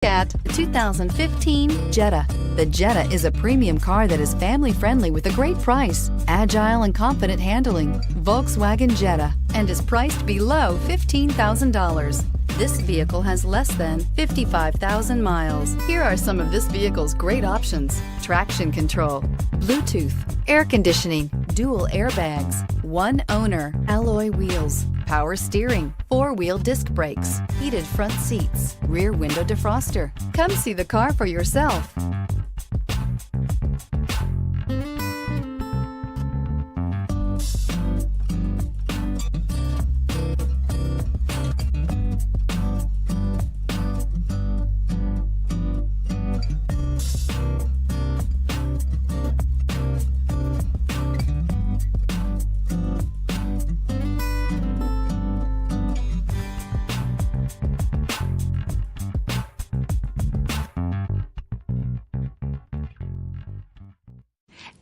At 2015 Jetta. The Jetta is a premium car that is family-friendly with a great price, agile and confident handling. Volkswagen Jetta, and is priced below $15,000. This vehicle has less than 55,000 miles. Here are some of this vehicle's great options: traction control, Bluetooth, air conditioning, dual airbags, one owner, alloy wheels, power steering, four-wheel disc brakes, heated front seats, rear window defroster. Come see the car for yourself.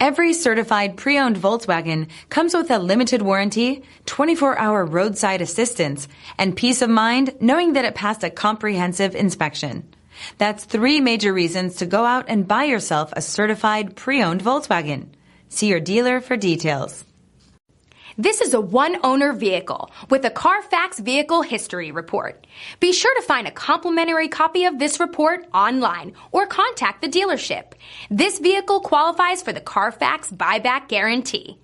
Every certified pre-owned Volkswagen comes with a limited warranty, 24-hour roadside assistance, and peace of mind knowing that it passed a comprehensive inspection. That's 3 major reasons to go out and buy yourself a certified pre-owned Volkswagen. See your dealer for details. This is a one-owner vehicle with a Carfax Vehicle History Report. Be sure to find a complimentary copy of this report online or contact the dealership. This vehicle qualifies for the Carfax Buyback Guarantee.